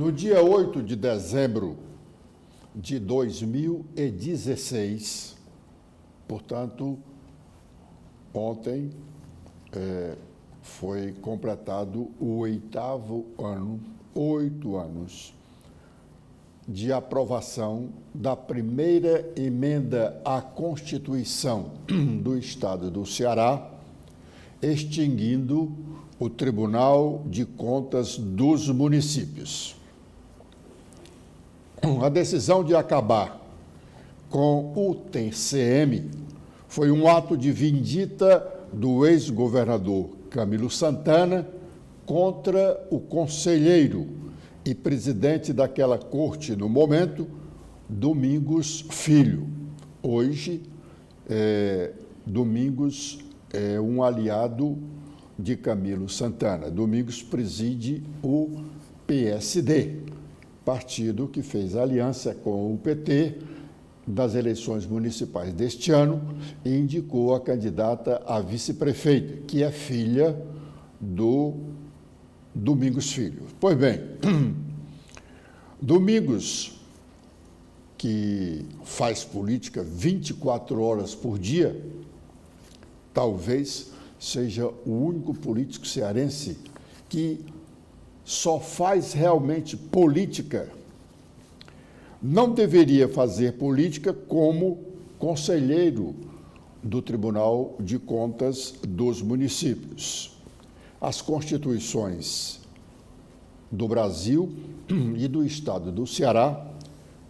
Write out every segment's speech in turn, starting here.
No dia 8 de dezembro de 2016, portanto, ontem foi completado o 8º ano, 8 anos, de aprovação da primeira emenda à Constituição do Estado do Ceará, extinguindo o Tribunal de Contas dos Municípios. A decisão de acabar com o TCM foi um ato de vindita do ex-governador Camilo Santana contra o conselheiro e presidente daquela corte no momento, Domingos Filho. Hoje, Domingos é um aliado de Camilo Santana. Domingos preside o PSD, partido que fez aliança com o PT nas eleições municipais deste ano e indicou a candidata a vice-prefeita, que é filha do Domingos Filho. Pois bem, Domingos, que faz política 24 horas por dia, talvez seja o único político cearense que só faz realmente política, não deveria fazer política como conselheiro do Tribunal de Contas dos Municípios. As constituições do Brasil e do Estado do Ceará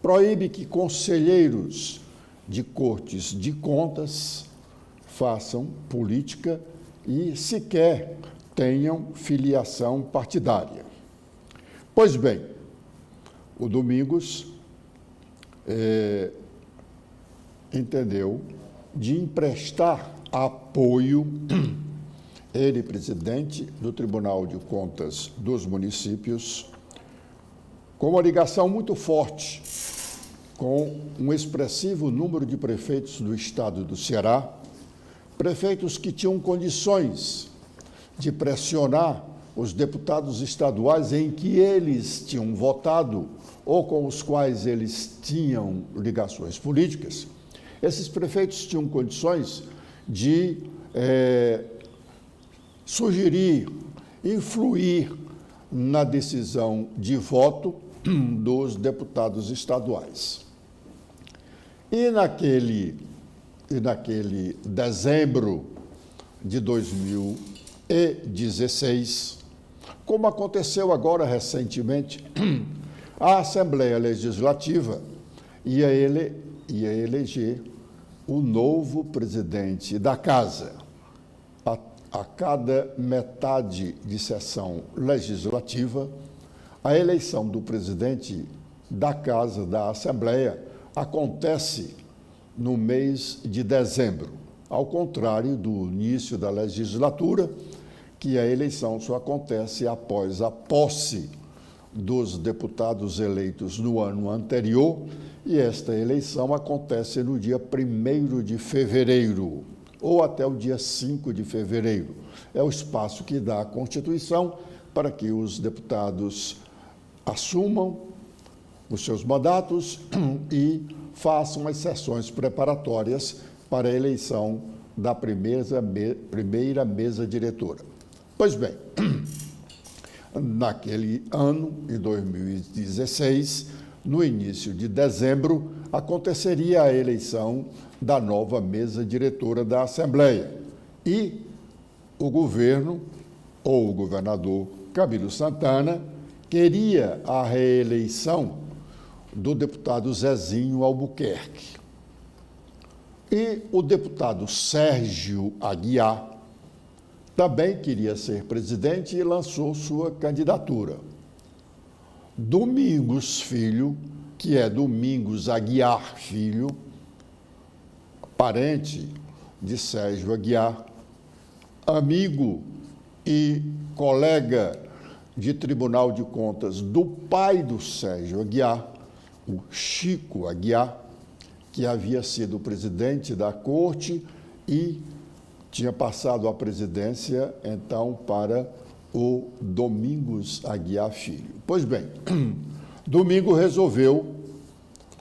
proíbem que conselheiros de cortes de contas façam política e sequer tenham filiação partidária. Pois bem, o Domingos entendeu de emprestar apoio, ele, presidente do Tribunal de Contas dos Municípios, com uma ligação muito forte com um expressivo número de prefeitos do estado do Ceará, prefeitos que tinham condições de pressionar os deputados estaduais em que eles tinham votado ou com os quais eles tinham ligações políticas. Esses prefeitos tinham condições de sugerir, influir na decisão de voto dos deputados estaduais. E naquele dezembro de 2016, como aconteceu agora recentemente, a Assembleia Legislativa ia eleger o novo presidente da Casa. A cada metade de sessão legislativa, a eleição do presidente da Casa, da Assembleia, acontece no mês de dezembro, ao contrário do início da legislatura, que a eleição só acontece após a posse dos deputados eleitos no ano anterior, e esta eleição acontece no dia 1º de fevereiro, ou até o dia 5 de fevereiro. É o espaço que dá a Constituição para que os deputados assumam os seus mandatos e façam as sessões preparatórias para a eleição da primeira mesa diretora. Pois bem, naquele ano, em 2016, no início de dezembro, aconteceria a eleição da nova mesa diretora da Assembleia e o governo, ou o governador Camilo Santana, queria a reeleição do deputado Zezinho Albuquerque. E o deputado Sérgio Aguiar também queria ser presidente e lançou sua candidatura. Domingos Filho, que é Domingos Aguiar Filho, parente de Sérgio Aguiar, amigo e colega de Tribunal de Contas do pai do Sérgio Aguiar, o Chico Aguiar, que havia sido presidente da corte e tinha passado a presidência, então, para o Domingos Aguiar Filho. Pois bem, Domingo resolveu,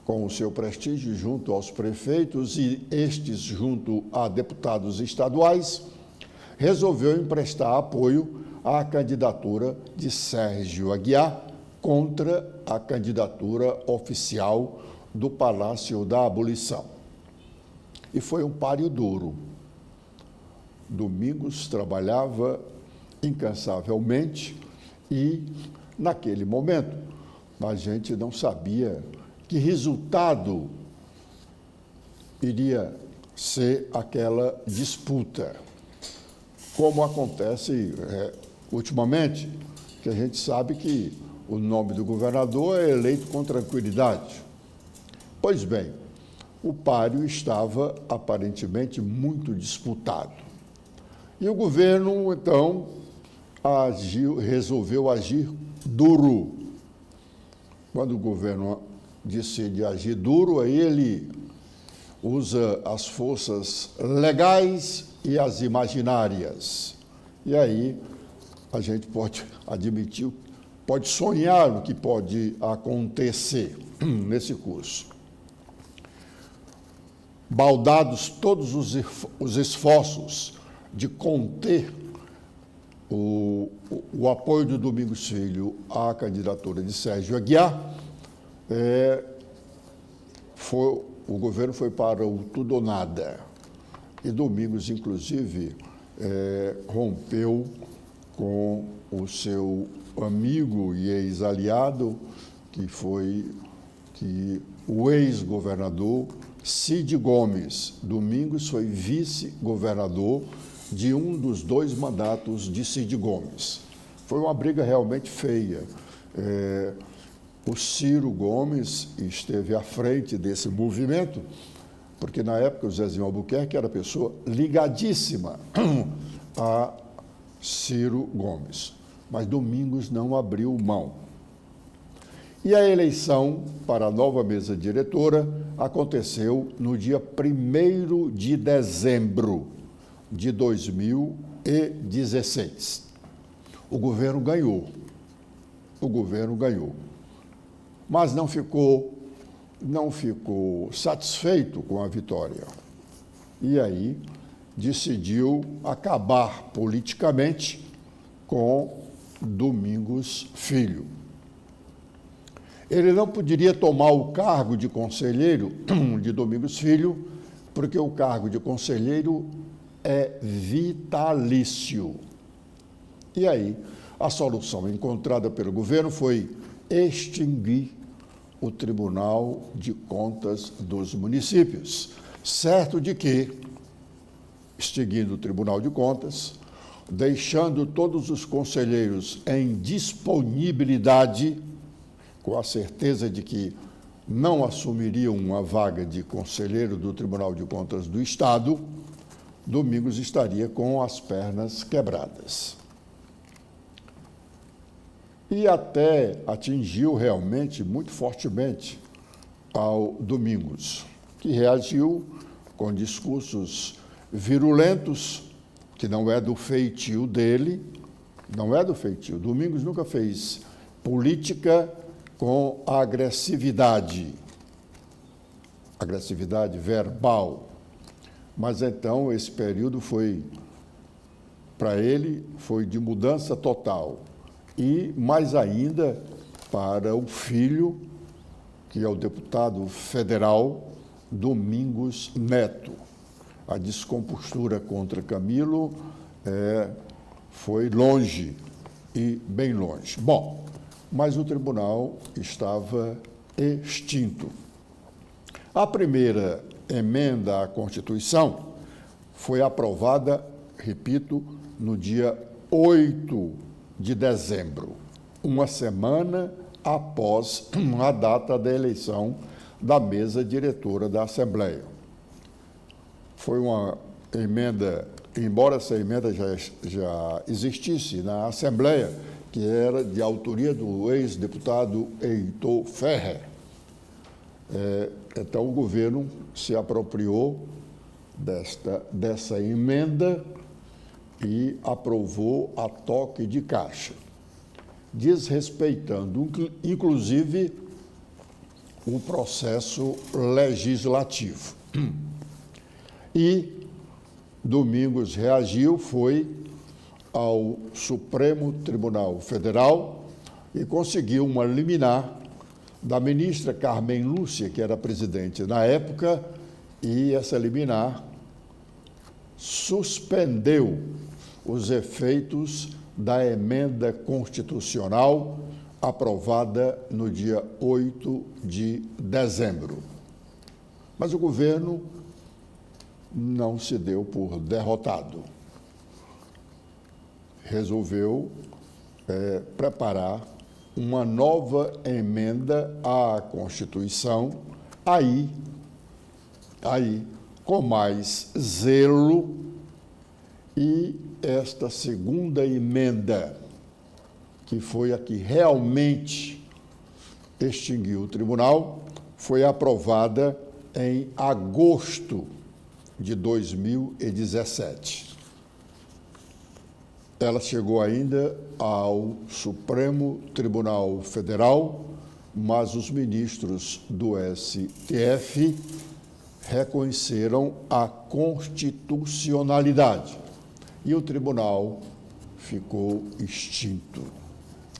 com o seu prestígio junto aos prefeitos e estes junto a deputados estaduais, resolveu emprestar apoio à candidatura de Sérgio Aguiar contra a candidatura oficial do Palácio da Abolição. E foi um páreo duro. Domingos trabalhava incansavelmente e, naquele momento, a gente não sabia que resultado iria ser aquela disputa, como acontece ultimamente, que a gente sabe que o nome do governador é eleito com tranquilidade. Pois bem, o páreo estava aparentemente muito disputado. E o governo, então, resolveu agir duro. Quando o governo decide agir duro, aí ele usa as forças legais e as imaginárias. E aí a gente pode admitir, pode sonhar o que pode acontecer nesse curso. Baldados todos os esforços de conter o apoio do Domingos Filho à candidatura de Sérgio Aguiar, o governo foi para o tudo ou nada. E Domingos, inclusive, rompeu com o seu amigo e ex-aliado, o ex-governador Cid Gomes. Domingos foi vice-governador de um dos dois mandatos de Cid Gomes. Foi uma briga realmente feia. O Ciro Gomes esteve à frente desse movimento, porque na época o Zezinho Albuquerque era pessoa ligadíssima a Ciro Gomes. Mas Domingos não abriu mão. E a eleição para a nova mesa diretora aconteceu no dia 1º de dezembro de 2016. O governo ganhou. Mas não ficou satisfeito com a vitória. E aí decidiu acabar politicamente com Domingos Filho. Ele não poderia tomar o cargo de conselheiro de Domingos Filho, porque o cargo de conselheiro é vitalício. E aí, a solução encontrada pelo governo foi extinguir o Tribunal de Contas dos Municípios, certo de que, extinguindo o Tribunal de Contas, deixando todos os conselheiros em disponibilidade, com a certeza de que não assumiriam uma vaga de conselheiro do Tribunal de Contas do Estado, Domingos estaria com as pernas quebradas. E até atingiu realmente muito fortemente ao Domingos, que reagiu com discursos virulentos, que não é do feitio dele, Domingos nunca fez política com agressividade verbal. Mas então esse período para ele, foi de mudança total. E mais ainda para o filho, que é o deputado federal Domingos Neto. A descompostura contra Camilo foi longe e bem longe. Bom, mas o tribunal estava extinto. A primeira emenda à Constituição foi aprovada, repito, no dia 8 de dezembro, uma semana após a data da eleição da mesa diretora da Assembleia. Foi uma emenda, embora essa emenda já existisse na Assembleia, que era de autoria do ex-deputado Heitor Ferrer. Então, o governo se apropriou dessa emenda e aprovou a toque de caixa, desrespeitando, inclusive, o processo legislativo. E Domingos reagiu, foi ao Supremo Tribunal Federal e conseguiu uma liminar da ministra Carmen Lúcia, que era presidente na época, e essa liminar suspendeu os efeitos da emenda constitucional aprovada no dia 8 de dezembro. Mas o governo não se deu por derrotado. Resolveu preparar uma nova emenda à Constituição, aí com mais zelo, e esta segunda emenda, que foi a que realmente extinguiu o tribunal, foi aprovada em agosto de 2017. Ela chegou ainda ao Supremo Tribunal Federal, mas os ministros do STF reconheceram a constitucionalidade e o tribunal ficou extinto.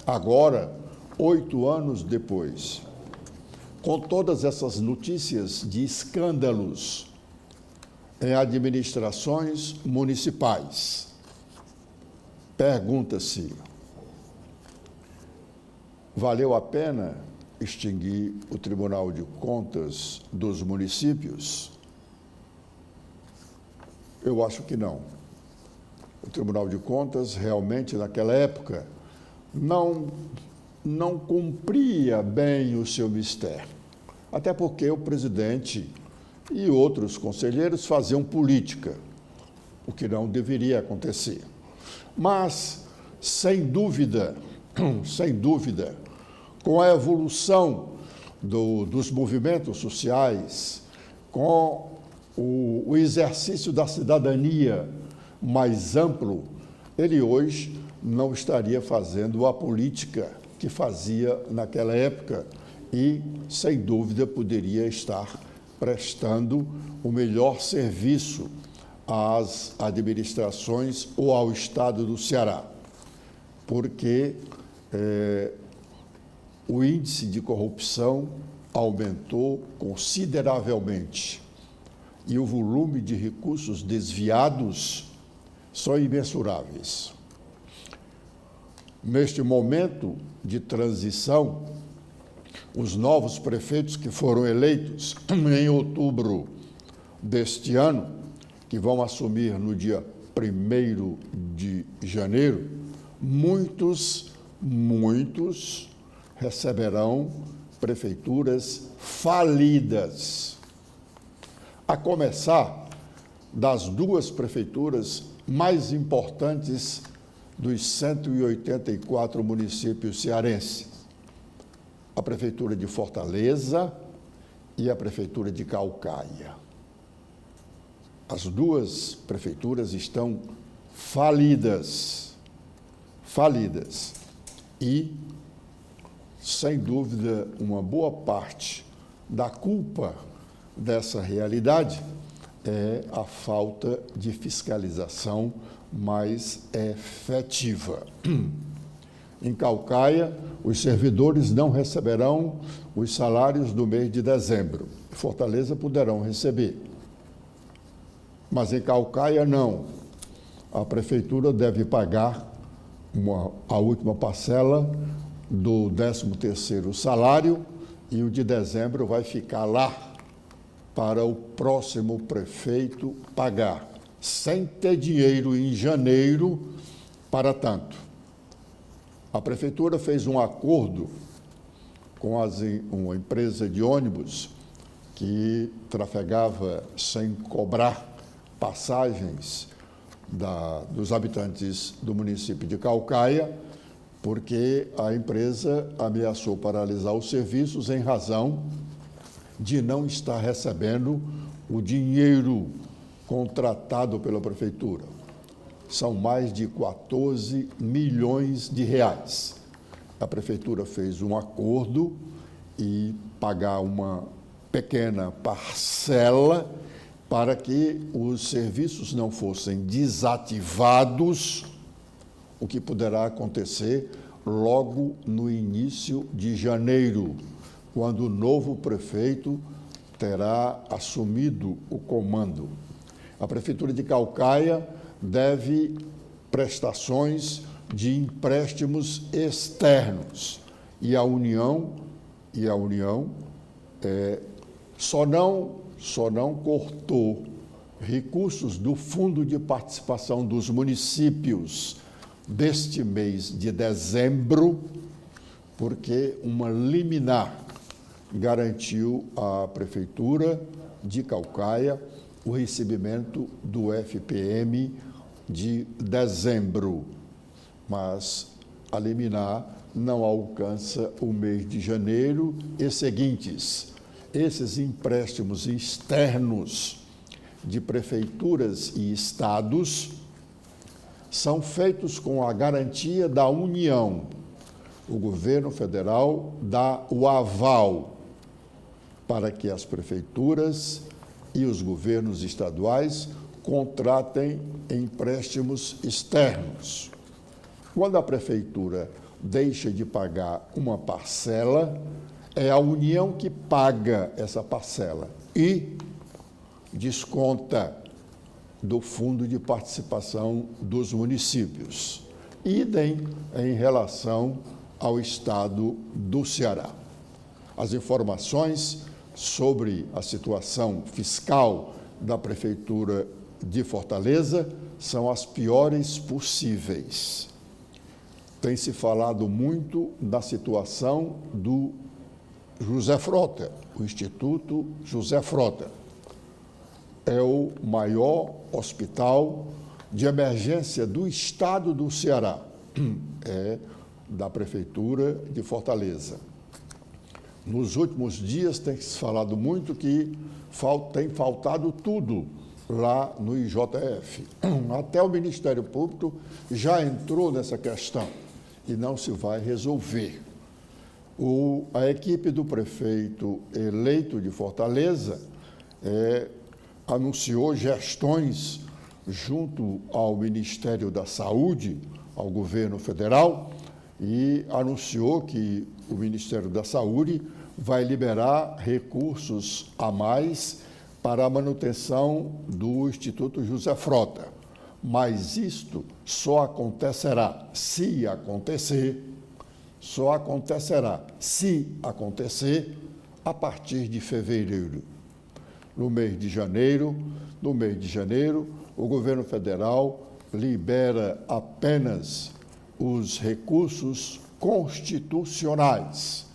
Agora, 8 anos depois, com todas essas notícias de escândalos em administrações municipais, pergunta-se: valeu a pena extinguir o Tribunal de Contas dos municípios? Eu acho que não. O Tribunal de Contas, realmente, naquela época, não cumpria bem o seu mistério. Até porque o presidente e outros conselheiros faziam política, o que não deveria acontecer. Mas, sem dúvida, com a evolução dos movimentos sociais, com o exercício da cidadania mais amplo, ele hoje não estaria fazendo a política que fazia naquela época e, sem dúvida, poderia estar prestando o melhor serviço às administrações ou ao Estado do Ceará, porque o índice de corrupção aumentou consideravelmente e o volume de recursos desviados são imensuráveis. Neste momento de transição, os novos prefeitos que foram eleitos em outubro deste ano, que vão assumir no dia 1º de janeiro, muitos receberão prefeituras falidas, a começar das 2 prefeituras mais importantes dos 184 municípios cearenses, a Prefeitura de Fortaleza e a Prefeitura de Caucaia. As 2 prefeituras estão falidas. E, sem dúvida, uma boa parte da culpa dessa realidade é a falta de fiscalização mais efetiva. Em Caucaia, os servidores não receberão os salários do mês de dezembro. Em Fortaleza poderão receber. Mas em Caucaia, não. A prefeitura deve pagar a última parcela do 13º salário e o de dezembro vai ficar lá para o próximo prefeito pagar, sem ter dinheiro em janeiro para tanto. A prefeitura fez um acordo com uma empresa de ônibus que trafegava sem cobrar passagens dos habitantes do município de Caucaia, porque a empresa ameaçou paralisar os serviços em razão de não estar recebendo o dinheiro contratado pela prefeitura. são mais de 14 milhões de reais. A prefeitura fez um acordo e pagar uma pequena parcela para que os serviços não fossem desativados, o que poderá acontecer logo no início de janeiro, quando o novo prefeito terá assumido o comando. A Prefeitura de Caucaia deve prestações de empréstimos externos e a União só não cortou recursos do Fundo de Participação dos Municípios deste mês de dezembro, porque uma liminar garantiu à Prefeitura de Caucaia o recebimento do FPM de dezembro, mas a liminar não alcança o mês de janeiro e seguintes. Esses empréstimos externos de prefeituras e estados são feitos com a garantia da União. O governo federal dá o aval para que as prefeituras e os governos estaduais contratem empréstimos externos. Quando a prefeitura deixa de pagar uma parcela, é a União que paga essa parcela e desconta do Fundo de Participação dos Municípios. Idem em relação ao Estado do Ceará. As informações sobre a situação fiscal da Prefeitura de Fortaleza são as piores possíveis. Tem se falado muito da situação do José Frota, o Instituto José Frota. É o maior hospital de emergência do estado do Ceará, é da Prefeitura de Fortaleza. Nos últimos dias tem se falado muito que tem faltado tudo lá no IJF. Até o Ministério Público já entrou nessa questão e não se vai resolver. A equipe do prefeito eleito de Fortaleza anunciou gestões junto ao Ministério da Saúde, ao governo federal, e anunciou que o Ministério da Saúde vai liberar recursos a mais para a manutenção do Instituto José Frota. Mas isto só acontecerá se acontecer a partir de fevereiro. No mês de janeiro, o governo federal libera apenas os recursos constitucionais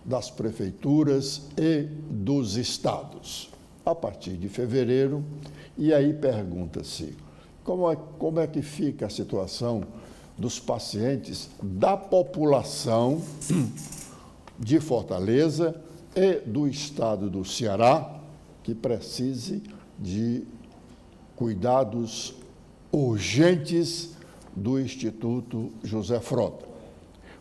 das prefeituras e dos estados. A partir de fevereiro, e aí pergunta-se, como é que fica a situação dos pacientes da população de Fortaleza e do estado do Ceará que precise de cuidados urgentes do Instituto José Frota.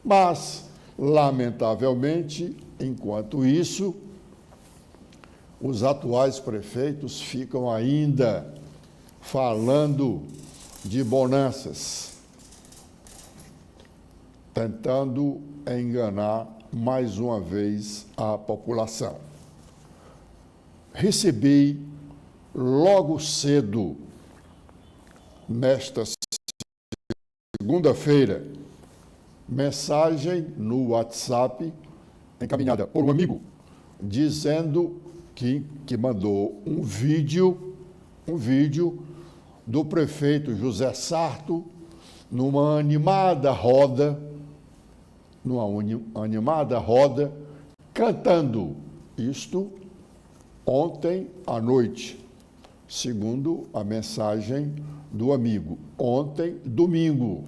Mas, lamentavelmente, enquanto isso, os atuais prefeitos ficam ainda falando de bonanças, tentando enganar mais uma vez a população. Recebi logo cedo, nesta segunda-feira, mensagem no WhatsApp, encaminhada por um amigo, dizendo que mandou um vídeo do prefeito José Sarto numa animada roda, cantando isto ontem à noite, segundo a mensagem do amigo. Ontem, domingo,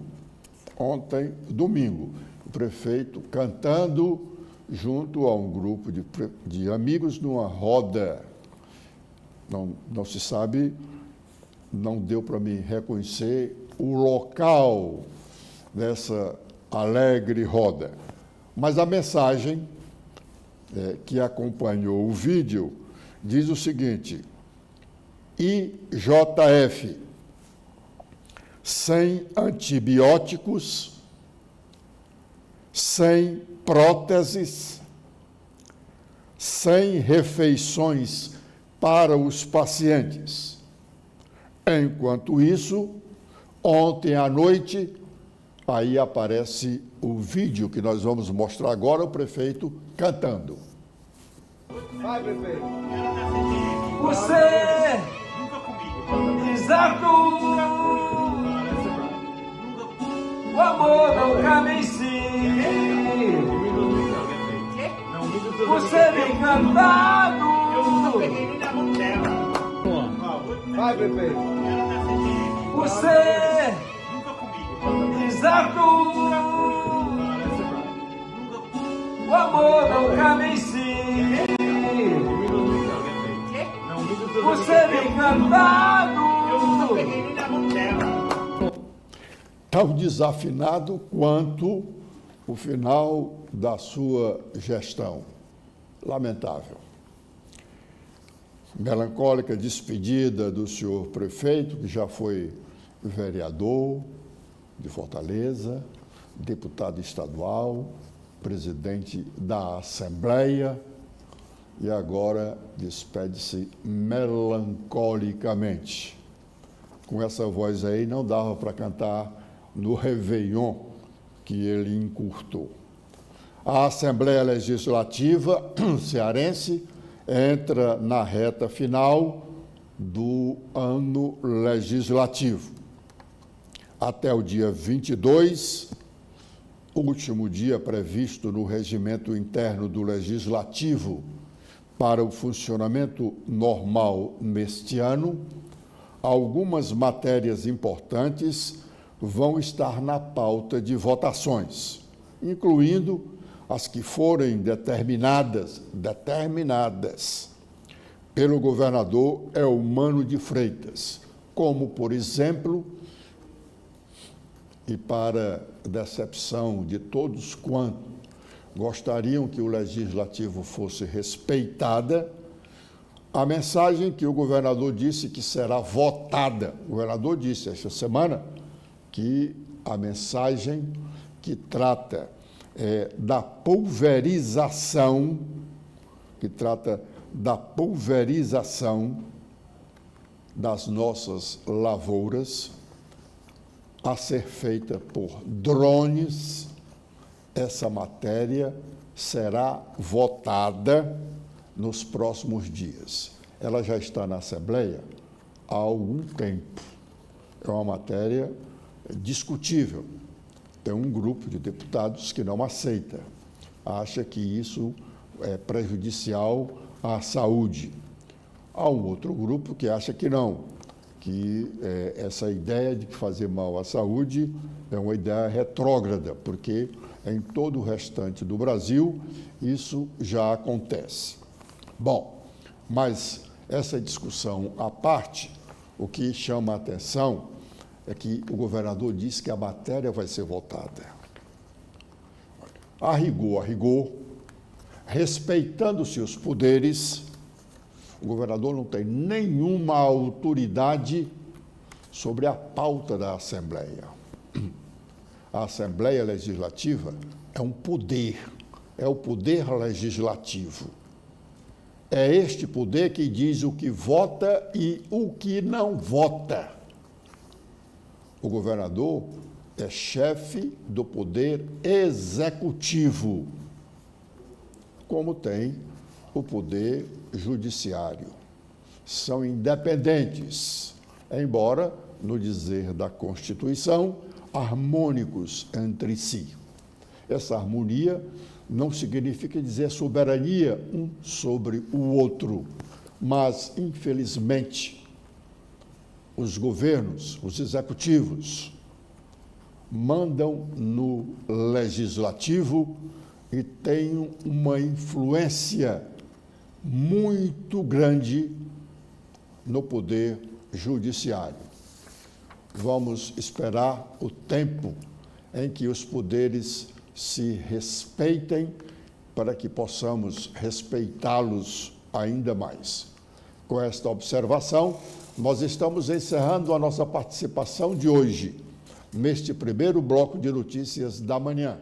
o prefeito cantando junto a um grupo de amigos numa roda. Não se sabe, não deu para me reconhecer o local dessa alegre roda. Mas a mensagem que acompanhou o vídeo diz o seguinte: IJF, sem antibióticos, sem próteses, sem refeições para os pacientes. Enquanto isso, ontem à noite, aí aparece o vídeo que nós vamos mostrar agora, o prefeito cantando. Vai, prefeito. Você, exato, o amor não cabe em si. Você vem cantado. Vai, prefeito. Você, exato, o amor não cabe em si. Você vem cantado. Tão desafinado quanto o final da sua gestão. Lamentável. Melancólica despedida do senhor prefeito, que já foi vereador de Fortaleza, deputado estadual, presidente da Assembleia, e agora despede-se melancolicamente. Com essa voz aí não dava para cantar no Réveillon que ele encurtou. A Assembleia Legislativa cearense entra na reta final do ano legislativo. Até o dia 22, último dia previsto no regimento interno do Legislativo para o funcionamento normal neste ano, algumas matérias importantes vão estar na pauta de votações, incluindo as que forem determinadas pelo governador Eumano de Freitas, como, por exemplo, e para decepção de todos quantos gostariam que o legislativo fosse respeitada, a mensagem que o governador disse que será votada. O governador disse esta semana que a mensagem que trata da pulverização, das nossas lavouras a ser feita por drones, essa matéria será votada nos próximos dias. Ela já está na Assembleia há algum tempo. É uma matéria discutível. Tem um grupo de deputados que não aceita, acha que isso é prejudicial à saúde. Há um outro grupo que acha que não, que essa ideia de fazer mal à saúde é uma ideia retrógrada, porque em todo o restante do Brasil isso já acontece. Bom, mas essa discussão à parte, o que chama a atenção é que o governador disse que a matéria vai ser votada. A rigor, respeitando-se os poderes, o governador não tem nenhuma autoridade sobre a pauta da Assembleia. A Assembleia Legislativa é um poder, é o poder legislativo. É este poder que diz o que vota e o que não vota. O governador é chefe do poder executivo, como tem o poder judiciário. São independentes, embora, no dizer da Constituição, harmônicos entre si. Essa harmonia não significa dizer soberania um sobre o outro, mas, infelizmente, os governos, os executivos, mandam no legislativo e têm uma influência muito grande no poder judiciário. vamos esperar o tempo em que os poderes se respeitem para que possamos respeitá-los ainda mais. Com esta observação, nós estamos encerrando a nossa participação de hoje, neste primeiro bloco de notícias da manhã.